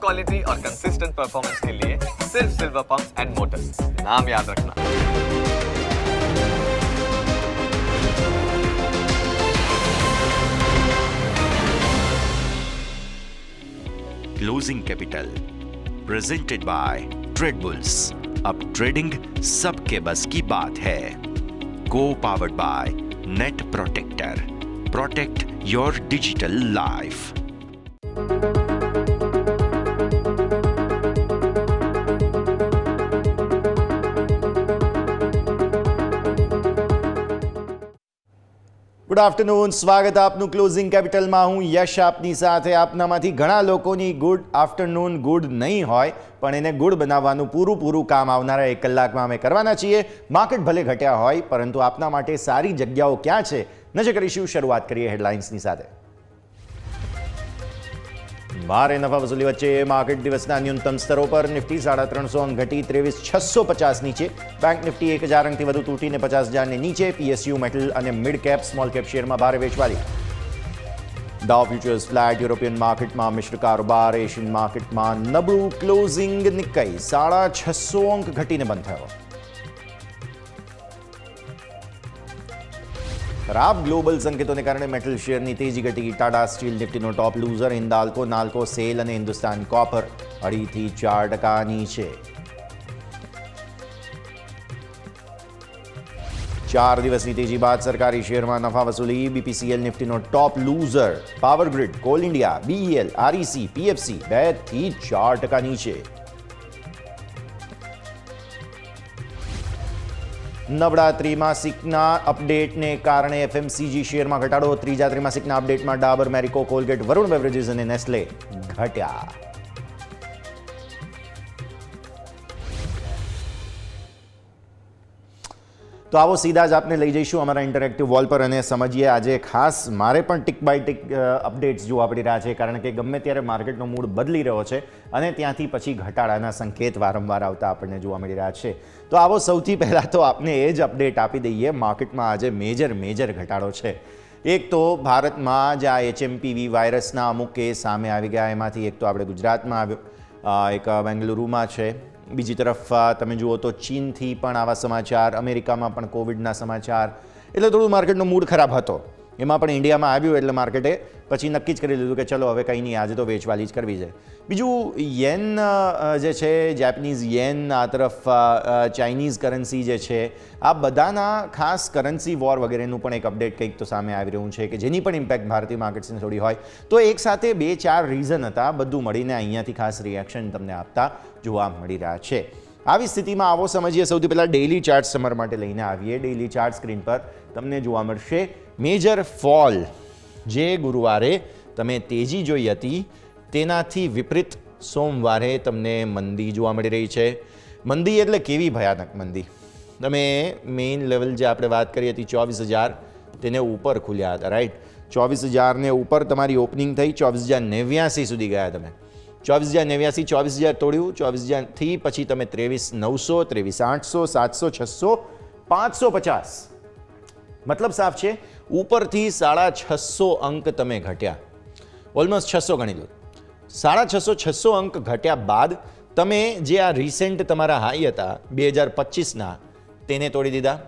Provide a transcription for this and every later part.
Quality और consistent performance के लिए सिर्फ सिल्वर पंप्स एंड मोटर्स, नाम याद रखना। Closing capital presented by trade bulls. अब ट्रेडिंग सबके बस की बात है। Co powered by net protector. Protect your digital life. Good afternoon, સ્વાગત આપનું ક્લોઝિંગ કેપિટલમાં. હું યશ આપની સાથે. આપનામાંથી ઘણા લોકોની ગુડ આફ્ટરનૂન ગુડ નહીં હોય, પણ એને ગુડ બનાવવાનું પૂરું કામ આવનારા 1 કલાકમાં અમે કરવાના છીએ. માર્કેટ ભલે ઘટ્યા હોય, પરંતુ આપના માટે સારી જગ્યાઓ ક્યાં છે નજર કરીશું. શરૂઆત કરીએ હેડલાઇન્સની સાથે. ભારે નફા વસૂલી વચ્ચે માર્કેટ દિવસના ન્યૂનતમ સ્તરો પર. નિફ્ટી 350 અંક ઘટી 23,650 નીચે. બેંક નિફ્ટી 1000 અંકથી વધુ તૂટીને 50,000ને નીચે. પીએસયુ મેટલ અને મિડ કેપ સ્મોલ કેપ શેરમાં ભારે વેચવાલી. ડાઉ ફ્યુચર્સ ફ્લેટ. યુરોપિયન માર્કેટમાં મિશ્ર કારોબાર. એશિયન માર્કેટમાં નબળું ક્લોઝિંગ. નિક્કાઈ 650 અંક ઘટીને બંધ થયો. ખરાબ ગ્લોબલ સંકેતોને કારણે મેટલ શેરની તેજી ઘટી. Tata steel નિફ્ટીનો top loser. Hindalco, નાલ્કો, cell અને હિન્દુસ્તાન કોપર 2.5 થી 4% નીચે. 4 દિવસની તેજી બાદ સરકારી શેરમાં નફા વસૂલી. બીપીસીએલ નિફ્ટીનો top loser. Power Grid, Coal India, BEL, REC, PFC 2 થી 4% નીચે. નબળા ત્રિમાસિકના અપડેટને કારણે એફએમસીજી શેરમાં ઘટાડો. ત્રીજા ત્રિમાસિકના અપડેટમાં ડાબર, મેરિકો, કોલગેટ, વરુણ બેવરેજીસ અને નેસ્લે ઘટ્યા. તો આવો સીધા જ આપને લઈ જઈશું અમારા ઇન્ટરેક્ટિવ વોલ પર અને સમજીએ આજે ખાસ મારે પણ ટિક બાય ટિક અપડેટ્સ જોવા પડી રહ્યા છે, કારણ કે ગમે ત્યારે માર્કેટનો મૂડ બદલી રહ્યો છે અને ત્યાંથી પછી ઘટાડાના સંકેત વારંવાર આવતા આપણને જોવા મળી રહ્યા છે. તો આવો સૌથી પહેલાં તો આપને એ જ અપડેટ આપી દઈએ. માર્કેટમાં આજે મેજર ઘટાડો છે. એક તો ભારતમાં જ આ HMPV વાયરસના અમુક કેસ સામે આવી ગયા. એમાંથી એક તો આપણે ગુજરાતમાં આવ્યો, એક બેંગલુરુમાં છે. બીજી તરફ તમે જુઓ તો ચીનથી પણ આવા સમાચાર, અમેરિકામાં પણ કોવિડના સમાચાર. એટલે થોડું માર્કેટનો મૂડ ખરાબ હતો. એમાં પણ ઇન્ડિયામાં આવ્યું એટલે માર્કેટે પછી નક્કી જ કરી લીધું કે ચલો હવે કંઈ નહીં, આજે તો વેચવાલી જ કરવી છે. બીજું યેન જે છે, જેપનીઝ યેન, આ તરફ ચાઇનીઝ કરન્સી જે છે, આ બધાના ખાસ કરન્સી વોર વગેરેનું પણ એક અપડેટ કંઈક તો સામે આવી રહ્યું છે કે જેની પણ ઇમ્પેક્ટ ભારતીય માર્કેટ્સને થોડી હોય. તો એક સાથે 2-4 રીઝન હતા, બધું મળીને અહીંયાથી ખાસ રિએક્શન તમને આપતા જોવા મળી રહ્યા છે. આવી સ્થિતિમાં આવો સમજીએ સૌથી પહેલાં ડેઇલી ચાર્ટ સમર માટે લઈને આવીએ. ડેઇલી ચાર્ટ સ્ક્રીન પર તમને જોવા મળશે મેજર ફોલ. જે ગુરુવારે તમે તેજી જોઈ હતી તેનાથી વિપરીત સોમવારે તમને મંદી જોવા મળી રહી છે. મંદી એટલે કેવી ભયાનક મંદી? તમે મેઇન લેવલ જે આપણે વાત કરી હતી 24,000, તેને ઉપર ખુલ્યા હતા, રાઈટ? 24,000ને ઉપર તમારી ઓપનિંગ થઈ. 24,089 સુધી ગયા તમે. 24,089, 24,000 તોડ્યું. 24,000થી પછી તમે 23,900, 23,800, 700, 600, 550. મતલબ સાફ છે, ઉપરથી 650 અંક તમે ઘટ્યા. ઓલમોસ્ટ 600 ગણી લો. 650 અંક ઘટ્યા બાદ તમે જે આ રિસેન્ટ તમારા હાઈ હતા 2025ના, તેને તોડી દીધા.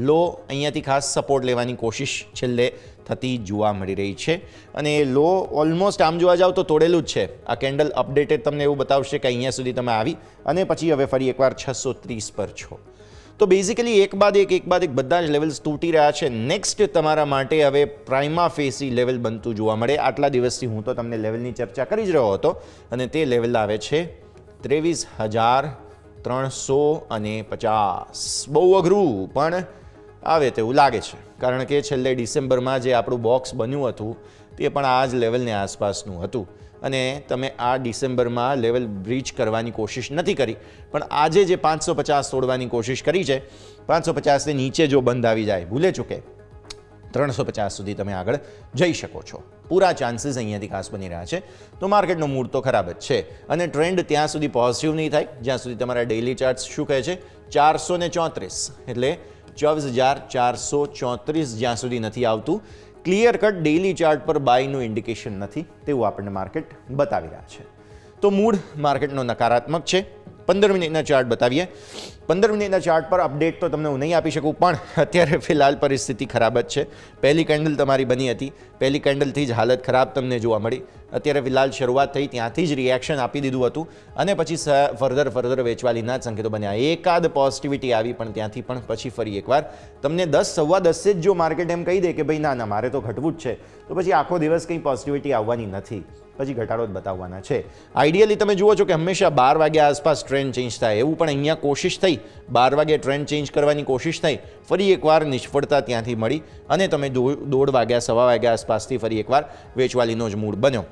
લો અહીંયાથી ખાસ સપોર્ટ લેવાની કોશિશ છેલ્લે થતી જોવા મળી રહી છે અને એ લો ઓલમોસ્ટ આમ જોવા જાવ તો તોડેલું જ છે. આ કેન્ડલ અપડેટેડ તમને એવું બતાવશે કે અહીંયા સુધી તમે આવી અને પછી હવે ફરી એકવાર 630 પર છો. તો બેઝિકલી એક બાદ એક બધા જ લેવલ્સ તૂટી રહ્યા છે. નેક્સ્ટ તમારા માટે હવે પ્રાઇમા ફેસી લેવલ બનતું જોવા મળે. આટલા દિવસથી હું તો તમને લેવલની ચર્ચા કરી જ રહ્યો હતો અને તે લેવલ આવે છે 23,350. બહુ અઘરું પણ આવે તેવું લાગે છે, કારણ કે છેલ્લે ડિસેમ્બરમાં જે આપણું બોક્સ બન્યું હતું તે પણ આ જ લેવલની આસપાસનું હતું અને તમે આ ડિસેમ્બરમાં લેવલ બ્રીચ કરવાની કોશિશ નથી કરી, પણ આજે જે 550 તોડવાની કોશિશ કરી છે, 550ને નીચે જો બંધ આવી જાય ભૂલે ચૂકે 350 સુધી તમે આગળ જઈ શકો છો. પૂરા ચાન્સીસ અહીંયાથી ખાસ બની રહ્યા છે. તો માર્કેટનો મૂડ તો ખરાબ જ છે અને ટ્રેન્ડ ત્યાં સુધી પોઝિટિવ નહીં થાય જ્યાં સુધી તમારા ડેઇલી ચાર્ટ્સ શું કહે છે, 434 એટલે 24,434 જ્યાં સુધી નથી આવતું, ક્લિયર કટ ડેઇલી ચાર્ટ પર બાયનું ઇન્ડિકેશન નથી તેવું આપણને માર્કેટ બતાવી રહ્યા છે. તો મૂડ માર્કેટનો નકારાત્મક છે. 15 મિનિટના ચાર્ટ બતાવીએ. 15 મિનિટના ચાર્ટ પર અપડેટ તો તમને હું નહીં આપી શકું, પણ અત્યારે ફિલહાલ પરિસ્થિતિ ખરાબ જ છે. પહેલી કેન્ડલ તમારી બની હતી, પહેલી કેન્ડલથી જ હાલત ખરાબ તમને જોવા મળી. અત્યારે ફિલહાલ શરૂઆત થઈ ત્યાંથી જ રિએક્શન આપી દીધું હતું અને પછી ફર્ધર વેચવાલીના જ સંકેતો બન્યા. એકાદ પોઝિટિવિટી આવી, પણ ત્યાંથી પણ પછી ફરી એકવાર તમને 10 સવા 10 જ જો માર્કેટ એમ કહી દે કે ભાઈ ના મારે તો ઘટવું જ છે, તો પછી આખો દિવસ કંઈ પોઝિટિવિટી આવવાની નથી, પછી ઘટાડો જ બતાવવાના છે. આઈડિયલી તમે જુઓ છો કે હંમેશા 12 વાગ્યા આસપાસ ટ્રેન્ડ ચેન્જ થાય, એવું પણ અહીંયા કોશિશ થઈ. 12 વાગે ટ્રેન્ડ ચેન્જ કરવાની કોશિશ થઈ, ફરી એકવાર નિષ્ફળતા ત્યાંથી મળી અને તમે 1:30 વાગ્યા સવા વાગ્યા આસપાસથી ફરી એકવાર વેચવાલીનો જ મૂડ બન્યો.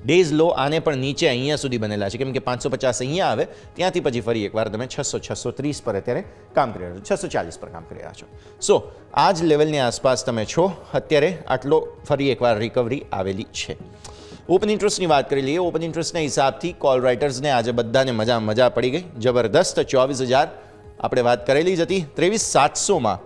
ડેઝ લો આને પણ નીચે અહીંયા સુધી બનેલા છે, કેમ કે 550 અહીંયા આવે, ત્યાંથી પછી ફરી એકવાર તમે 630 પર અત્યારે કામ કરી રહ્યા છો, 640 પર કામ કરી રહ્યા છો. સો આ જ લેવલની આસપાસ તમે છો અત્યારે. આટલો ફરી એકવાર રિકવરી આવેલી છે. ઓપન ઇન્ટરેસ્ટની વાત કરી લઈએ. ઓપન ઇન્ટરેસ્ટના હિસાબથી કોલ રાઇટર્સને આજે બધાને મજા પડી ગઈ, જબરદસ્ત. 24,000 આપણે વાત કરેલી જ હતી. 23,700માં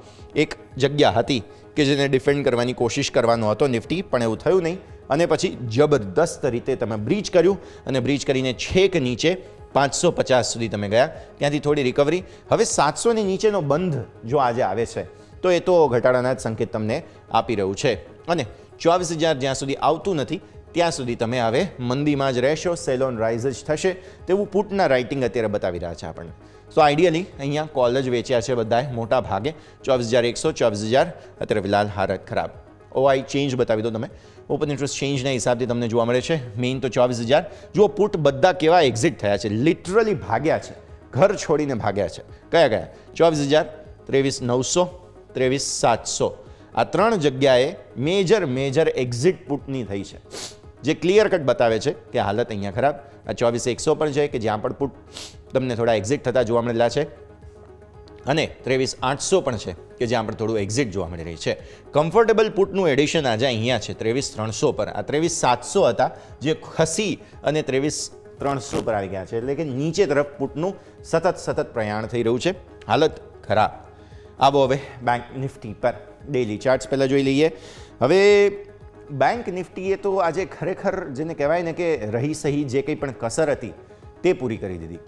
એક જગ્યા હતી કે જેને ડિફેન્ડ કરવાની કોશિશ કરવાનો હતો નિફ્ટી, પણ એવું થયું નહીં અને પછી જબરદસ્ત રીતે તમે બ્રીચ કર્યું અને બ્રીચ કરીને છેક નીચે 550 સુધી તમે ગયા, ત્યાંથી થોડી રિકવરી. હવે 700 ની નીચેનો બંધ જો આજે આવે છે તો એ તો ઘટાડાના જ સંકેત તમને આપી રહ્યું છે અને 24,000 જ્યાં સુધી આવતું નથી ત્યાં સુધી તમે હવે મંદીમાં જ રહેશો. સેલ ઓન રાઇઝ જ થશે તેવું પુટના રાઇટિંગ અત્યારે બતાવી રહ્યા છે આપણને. સો આઈડિયલી અહીંયા કોલ જ વેચ્યા છે બધાએ મોટા ભાગે. 24,100 24,000 અત્યારે ફિલહાલ હાલત ખરાબ. ઓઆઈ ચેન્જ બતાવી દો તમે. ઓપન ઇન્ટરેસ્ટ ચેન્જના હિસાબથી તમને જોવા મળે છે. મેઇન તો 24,000. જુઓ પુટ બધા કેવા એક્ઝિટ થયા છે, લિટરલી ભાગ્યા છે, ઘર છોડીને ભાગ્યા છે. કયા 24,000, 23,900, 23,700 આ ત્રણ જગ્યાએ મેજર એક્ઝિટ પુટની થઈ છે, જે ક્લિયર કટ બતાવે છે કે હાલત અહીંયા ખરાબ. આ 24,100 પણ છે કે જ્યાં પણ પુટ તમને થોડા એક્ઝિટ થતા જોવા મળેલા છે અને 23,800 પણ છે કે જ્યાં પણ થોડું એક્ઝિટ જોવા મળી રહી છે. કમ્ફર્ટેબલ પુટનું એડિશન આજે અહીંયા છે 23,300 પર. આ 23,700 હતા જે ખસી અને 23,300 પર આવી ગયા છે, એટલે કે નીચે તરફ પુટનું સતત પ્રયાણ થઈ રહ્યું છે. હાલત ખરાબ. આવો હવે બેંક નિફ્ટી પર ડેલી ચાર્ટ્સ પહેલાં જોઈ લઈએ. હવે બેંક નિફ્ટીએ તો આજે ખરેખર જેને કહેવાય ને કે રહી સહી જે કંઈ પણ કસર હતી તે પૂરી કરી દીધી.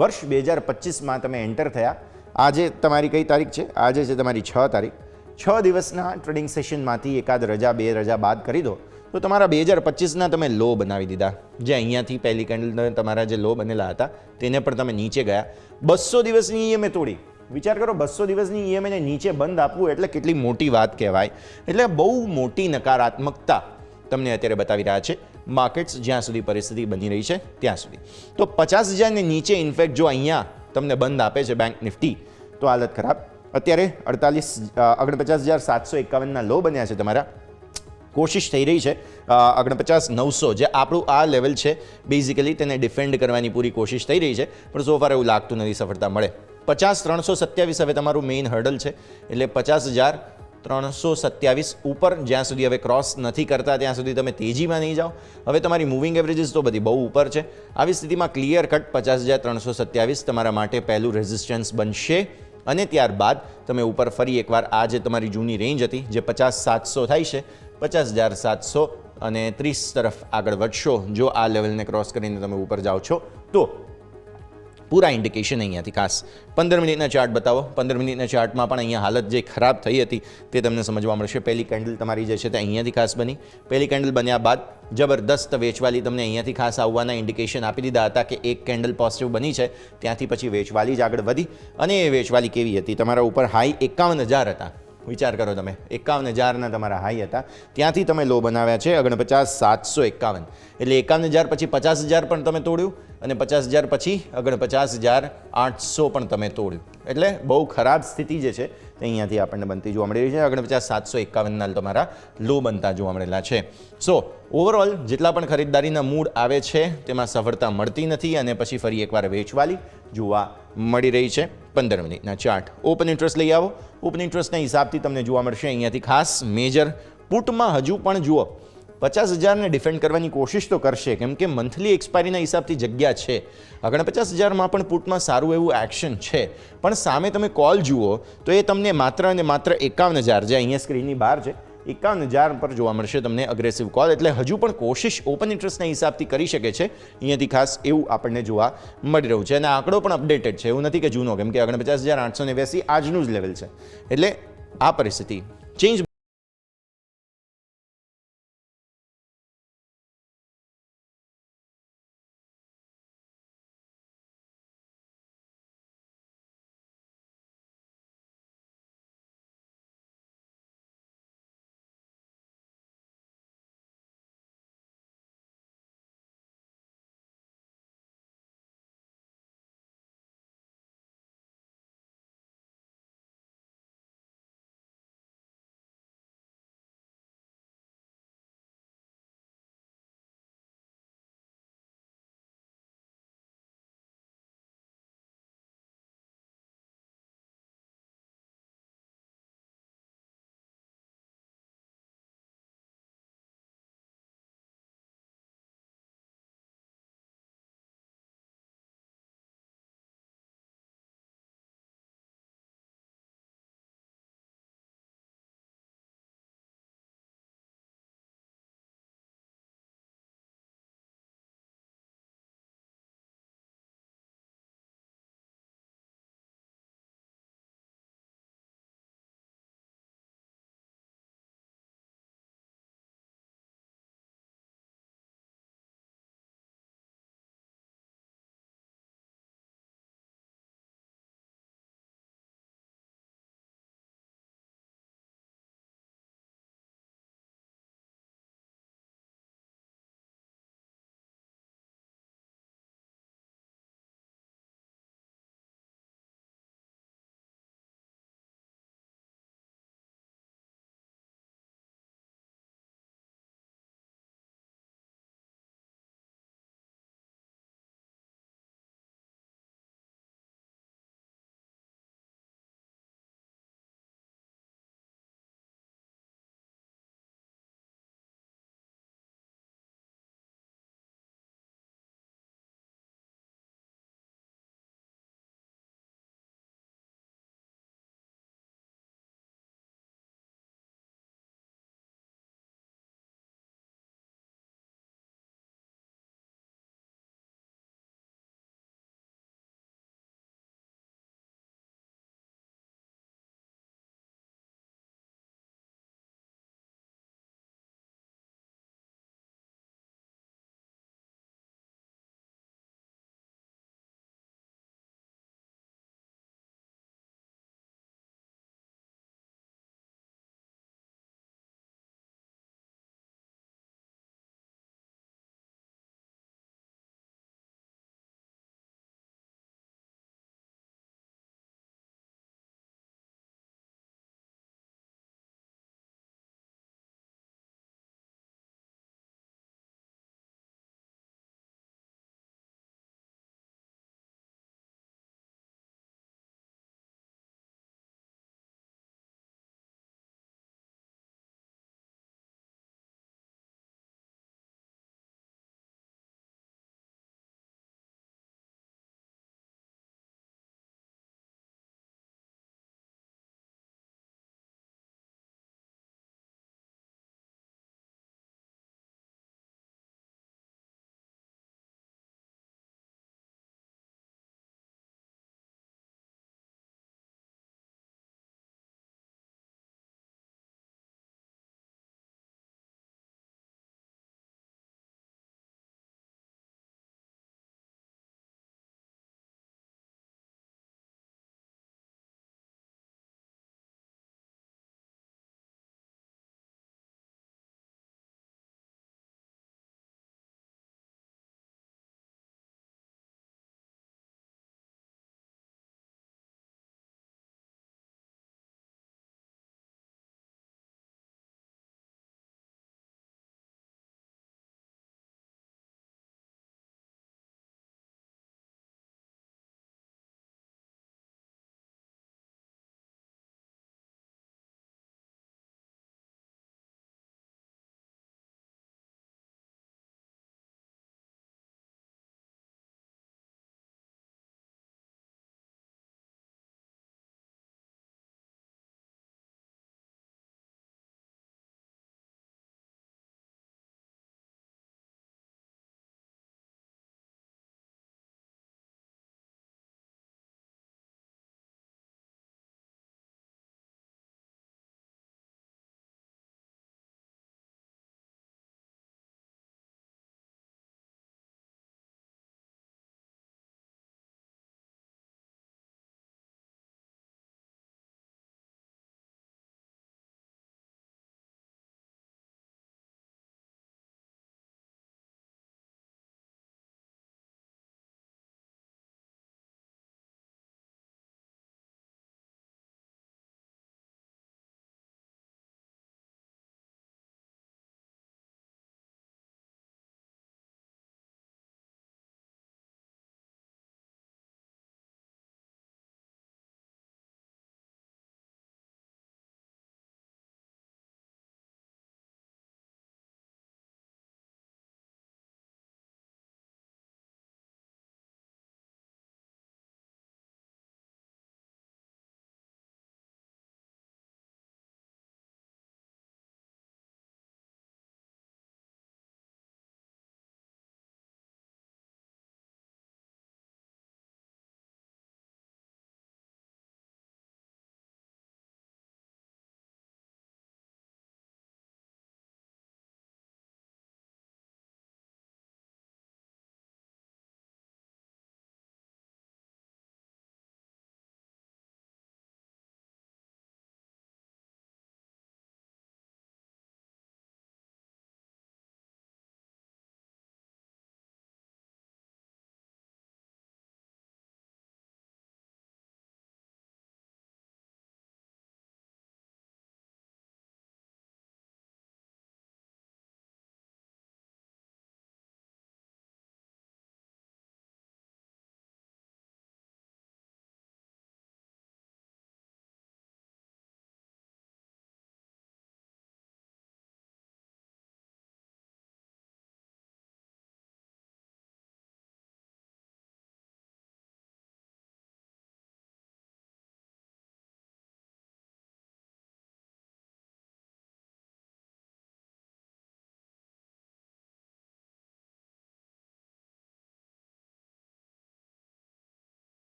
વર્ષ 2025માં તમે એન્ટર થયા. આજે તમારી કઈ તારીખ છે? આજે છે તમારી 6 તારીખ. 6 દિવસના ટ્રેડિંગ સેશનમાંથી એકાદ રજા 2 રજા બાદ કરી દો તો તમારા 2025ના તમે લો બનાવી દીધા, જે અહીંયાથી પહેલી કેન્ડલ તમારા જે લો બનેલા હતા તેને પણ તમે નીચે ગયા. 200 દિવસની ઈએમઆઈ તોડી. વિચાર કરો, 200 દિવસની ઈએમઆઈને નીચે બંધ આપવું એટલે કેટલી મોટી વાત કહેવાય. એટલે બહુ મોટી નકારાત્મકતા તમને અત્યારે બતાવી રહ્યા છે માર્કેટ્સ, જ્યાં સુધી પરિસ્થિતિ બની રહી છે ત્યાં સુધી. તો 50,000ની નીચે ઇનફેક્ટ જો અહીંયા તમને બંધ આપે છે બેંક નિફ્ટી તો હાલત ખરાબ. અત્યારે 49,751ના લો બન્યા છે તમારા. કોશિશ થઈ રહી છે 49,900 જે આપણું આ લેવલ છે બેઝિકલી તેને ડિફેન્ડ કરવાની પૂરી કોશિશ થઈ રહી છે, પણ સો ફાર એવું લાગતું નથી સફળતા મળે. 50,327 હવે તમારું મેઇન હર્ડલ છે, એટલે 50,327 ઉપર જ્યાં સુધી હવે ક્રોસ નથી કરતા ત્યાં સુધી તમે તેજીમાં નહીં જાઓ. હવે તમારી મૂવિંગ એવરેજીસ તો બધી બહુ ઉપર છે. આવી સ્થિતિમાં ક્લિયર કટ 50,327 તમારા માટે પહેલું રેઝિસ્ટન્સ બનશે અને ત્યારબાદ તમે ઉપર ફરી એકવાર આ જે તમારી જૂની રેન્જ હતી જે 50,700 થાય છે, 50,730 તરફ આગળ વધશો. જો આ લેવલને ક્રોસ કરીને તમે ઉપર જાઓ છો તો પૂરા ઇન્ડિકેશન અહીંયાથી ખાસ 15 મિનિટના ચાર્ટ બતાવો. 15 મિનિટના ચાર્ટમાં પણ અહીંયા હાલત જે ખરાબ થઈ હતી તે તમને સમજવા મળશે. પહેલી કેન્ડલ તમારી જે છે તે અહીંયાથી ખાસ બની. પહેલી કેન્ડલ બન્યા બાદ જબરદસ્ત વેચવાલી તમને અહીંયાથી ખાસ આવવાના ઇન્ડિકેશન આપી દીધા હતા કે એક કેન્ડલ પોઝિટિવ બની છે, ત્યાંથી પછી વેચવાલી જ આગળ વધી. અને એ વેચવાલી કેવી હતી? તમારા ઉપર હાઈ 51,000 હતા. વિચાર કરો તમે, 51,000ના તમારા હાઈ હતા, ત્યાંથી તમે લો બનાવ્યા છે 49,751. એટલે 51,000 પછી 50,000 પણ તમે તોડ્યું અને 50,000 પછી 49,800 પણ તમે તોડ્યું. એટલે બહુ ખરાબ સ્થિતિ જે છે તે અહીંયાથી આપણને બનતી જોવા મળી રહી છે. 49,751ના તમારા લો બનતા જોવા મળેલા છે. સો ઓવરઓલ જેટલા પણ ખરીદદારીના મૂડ આવે છે તેમાં સફળતા મળતી નથી અને પછી ફરી એકવાર વેચવાલી જોવા મળી રહી છે. 15 મિનિટના ચાર્ટ. ઓપન ઇન્ટરેસ્ટ લઈ આવો. ઓપન ઇન્ટરેસ્ટના હિસાબથી તમને જોવા મળશે અહીંયાથી ખાસ મેજર પુટમાં હજુ પણ જુઓ 50,000ને ડિફેન્ડ કરવાની કોશિશ તો કરશે, કેમ કે મંથલી એક્સપાયરીના હિસાબથી જગ્યા છે. 49,000માં પણ પુટમાં સારું એવું એક્શન છે, પણ સામે તમે કોલ જુઓ તો એ તમને માત્ર અને માત્ર 51,000 જે અહીંયા સ્ક્રીનની બહાર છે 51,000 પર જોવા મળશે તમને અગ્રેસિવ કોલ. એટલે હજુ પણ કોશિશ ઓપન ઇન્ટરેસ્ટના હિસાબથી કરી શકે છે અહીંયાથી ખાસ, એવું આપણને જોવા મળી રહ્યું છે. અને આંકડો પણ અપડેટેડ છે, એવું નથી કે જૂનો, કેમ કે 49,889 આજનું જ લેવલ છે. એટલે આ પરિસ્થિતિ ચેન્જ